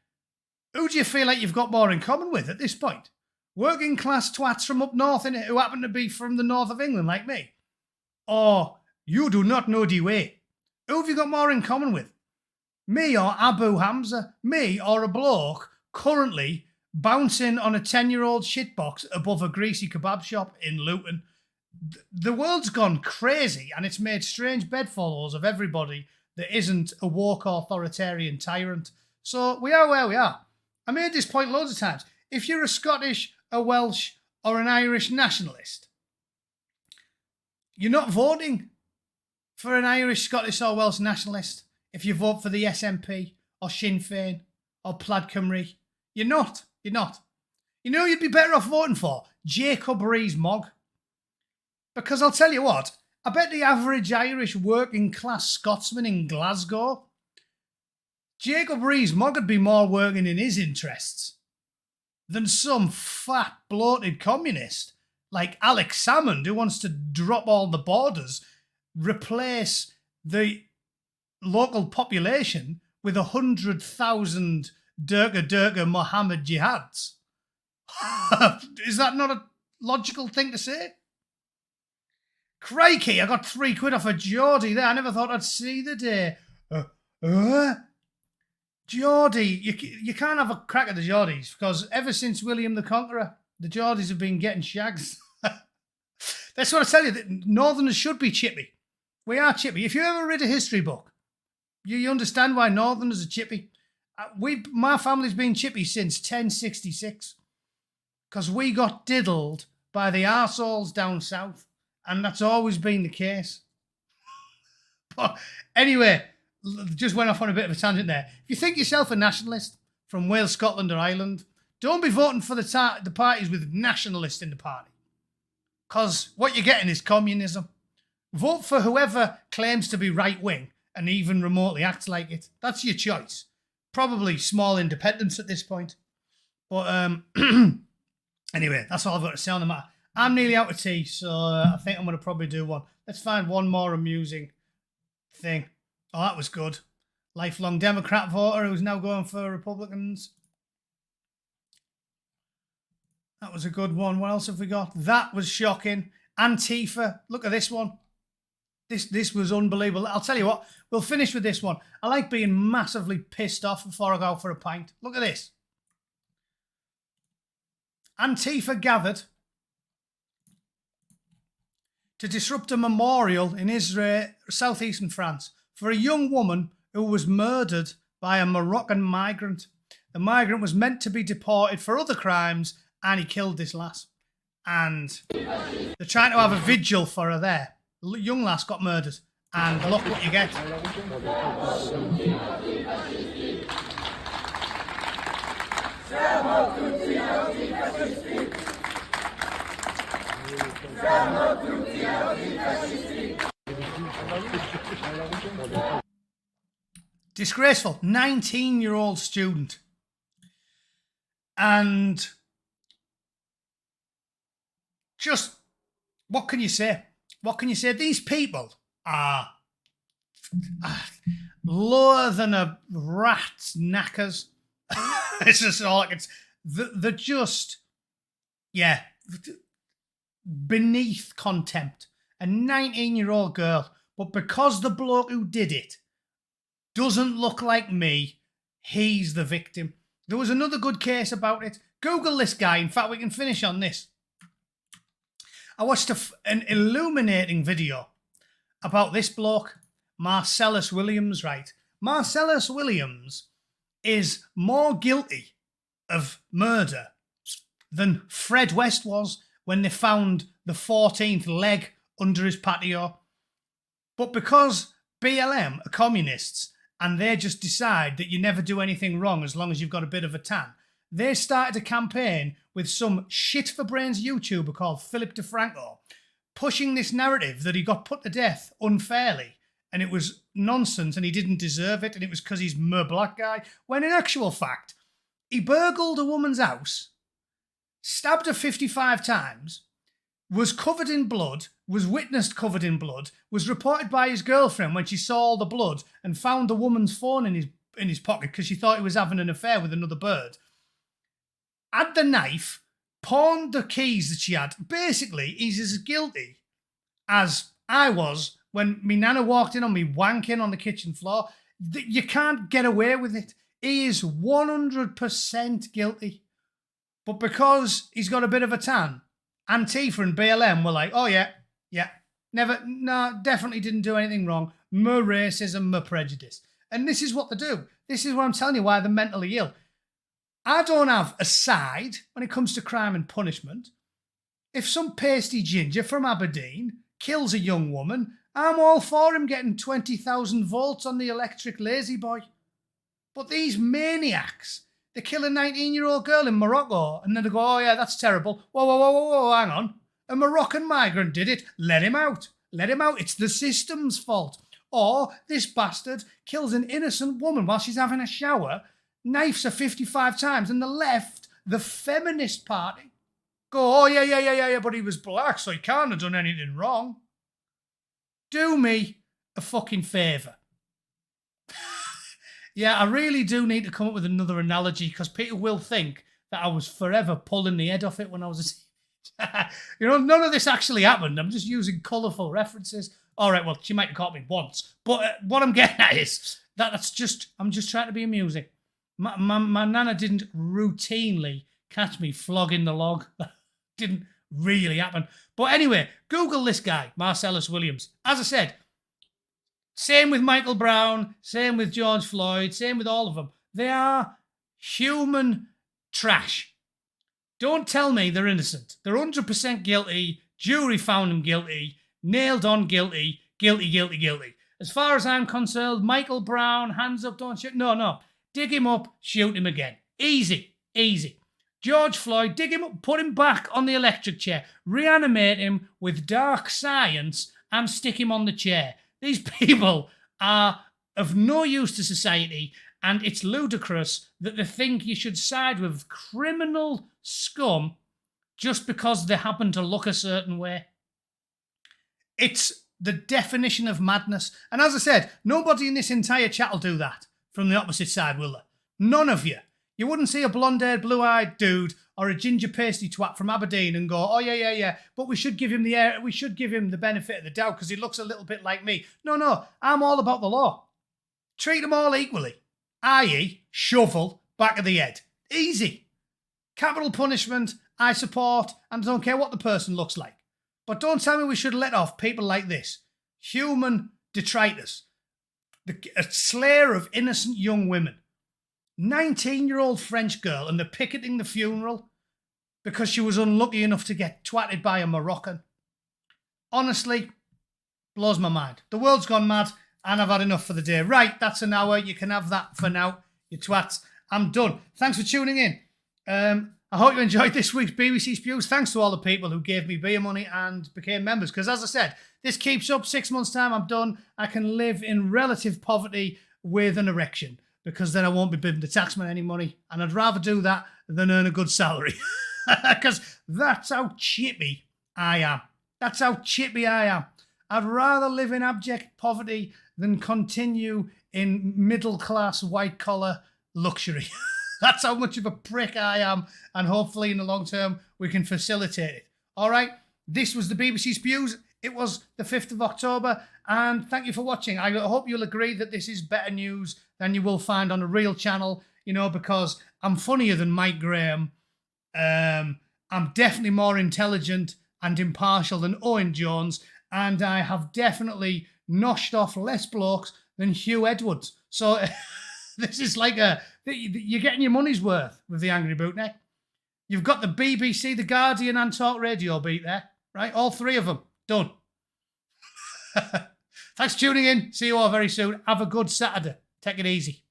who do you feel like you've got more in common with at this point? Working class twats from up north, innit, who happen to be from the north of England like me? Or you do not know the way? Who have you got more in common with? Me or Abu Hamza? Me or a bloke currently bouncing on a 10-year-old shitbox above a greasy kebab shop in Luton? The world's gone crazy and it's made strange bedfellows of everybody that isn't a woke authoritarian tyrant. So we are where we are. I made this point loads of times. If you're a Scottish, a Welsh, or an Irish nationalist, you're not voting for an Irish, Scottish, or Welsh nationalist if you vote for the SNP or Sinn Féin or Plaid Cymru. You're not. You're not. You know you'd be better off voting for? Jacob Rees-Mogg. Because I'll tell you what, I bet the average Irish working class Scotsman in Glasgow, Jacob Rees-Mogg would be more working in his interests than some fat, bloated communist like Alex Salmond, who wants to drop all the borders, replace the local population with 100,000 Durga Mohammed jihads. Is that not a logical thing to say? Crikey, I got £3 off a Geordie there. I never thought I'd see the day. Geordie, you can't have a crack at the Geordies because ever since William the Conqueror, the Geordies have been getting shags. That's what I tell you, that Northerners should be chippy. We are chippy. If you ever read a history book, you understand why Northerners are chippy. My family's been chippy since 1066 because we got diddled by the arseholes down south, and that's always been the case. But anyway, just went off on a bit of a tangent there. If you think yourself a nationalist from Wales, Scotland or Ireland, don't be voting for the parties with nationalists in the party, because what you're getting is communism. Vote for whoever claims to be right-wing and even remotely acts like it. That's your choice. Probably small independence at this point. But anyway, that's all I've got to say on the matter. I'm nearly out of tea, so I think I'm going to probably do one. Let's find one more amusing thing. Oh, that was good. Lifelong Democrat voter who's now going for Republicans. That was a good one. What else have we got? That was shocking. Antifa. Look at this one. This was unbelievable. I'll tell you what, we'll finish with this one. I like being massively pissed off before I go out for a pint. Look at this. Antifa gathered to disrupt a memorial in Israel, southeastern France, for a young woman who was murdered by a Moroccan migrant. The migrant was meant to be deported for other crimes, and he killed this lass. And they're trying to have a vigil for her there. Young lass got murdered, and look what you get. Disgraceful. 19-year-old student. And just, what can you say? What can you say? These people are lower than a rat's knackers. It's just all I can say. They're just, yeah, beneath contempt. A 19-year-old girl, but because the bloke who did it doesn't look like me, he's the victim. There was another good case about it. Google this guy. In fact, we can finish on this. I watched an illuminating video about this bloke, Marcellus Williams, right? Marcellus Williams is more guilty of murder than Fred West was when they found the 14th leg under his patio. But because BLM are communists and they just decide that you never do anything wrong as long as you've got a bit of a tan, they started a campaign with some shit-for-brains YouTuber called Philip DeFranco, pushing this narrative that he got put to death unfairly, and it was nonsense and he didn't deserve it, and it was because he's a black guy, when in actual fact, he burgled a woman's house, stabbed her 55 times, was covered in blood, was witnessed covered in blood, was reported by his girlfriend when she saw all the blood and found the woman's phone in his pocket because she thought he was having an affair with another bird. Had the knife, pawned the keys that she had. Basically, he's as guilty as I was when me nana walked in on me wanking on the kitchen floor. You can't get away with it. He is 100% guilty. But because he's got a bit of a tan, Antifa and BLM were like, oh yeah, definitely didn't do anything wrong. More racism, more prejudice. And this is what they do. This is what I'm telling you why they're mentally ill. I don't have a side when it comes to crime and punishment. If some pasty ginger from Aberdeen kills a young woman I'm all for him getting 20,000 volts on the electric lazy boy. But these maniacs, they kill a 19-year-old girl in Morocco and then they go, oh yeah, that's terrible. Whoa, whoa, whoa, whoa, whoa, hang on. A Moroccan migrant did it. Let him out. Let him out. It's the system's fault. Or this bastard kills an innocent woman while she's having a shower, knifes her 55 times, and the left, the feminist party, go, oh yeah, but he was black, so he can't have done anything wrong. Do me a fucking favour. Yeah, I really do need to come up with another analogy because people will think that I was forever pulling the head off it when I was a teenager. You know, none of this actually happened. I'm just using colourful references. All right, well, she might have caught me once. But what I'm getting at is I'm just trying to be amusing. My nana didn't routinely catch me flogging the log. That didn't really happen. But anyway, Google this guy, Marcellus Williams. As I said, same with Michael Brown, same with George Floyd, same with all of them. They are human trash. Don't tell me they're innocent. They're 100% guilty. Jury found them guilty. Nailed on guilty. Guilty. As far as I'm concerned, Michael Brown, hands up, don't shoot. No. Dig him up, shoot him again. Easy. George Floyd, dig him up, put him back on the electric chair, reanimate him with dark science and stick him on the chair. These people are of no use to society, and it's ludicrous that they think you should side with criminal scum just because they happen to look a certain way. It's the definition of madness. And as I said, nobody in this entire chat will do that from the opposite side, will they? None of you. You wouldn't see a blonde-haired, blue-eyed dude or a ginger pasty twat from Aberdeen and go, oh, yeah, but we should give him the benefit of the doubt because he looks a little bit like me. No, I'm all about the law. Treat them all equally, i.e. shovel, back of the head. Easy. Capital punishment, I support, and I don't care what the person looks like. But don't tell me we should let off people like this. Human detritus. A slayer of innocent young women. 19-year-old French girl, and they're picketing the funeral because she was unlucky enough to get twatted by a Moroccan. Honestly, blows my mind. The world's gone mad, and I've had enough for the day. Right, that's an hour. You can have that for now, you twats. I'm done. Thanks for tuning in. I hope you enjoyed this week's BBC Spews. Thanks to all the people who gave me beer money and became members, because as I said, this keeps up. 6 months' time, I'm done. I can live in relative poverty with an erection, because then I won't be bidding the taxman any money, and I'd rather do that than earn a good salary, because that's how chippy I am. I'd rather live in abject poverty than continue in middle-class, white-collar luxury. That's how much of a prick I am, and hopefully in the long term we can facilitate it. All right, this was the BBC Spews. It was the 5th of October, and thank you for watching. I hope you'll agree that this is better news than you will find on a real channel, because I'm funnier than Mike Graham. I'm definitely more intelligent and impartial than Owen Jones, and I have definitely noshed off less blokes than Hugh Edwards. So this is like you're getting your money's worth with the Angry Bootneck. You've got the BBC, the Guardian, and Talk Radio beat there, right? All three of them. Done. Thanks for tuning in. See you all very soon. Have a good Saturday. Take it easy.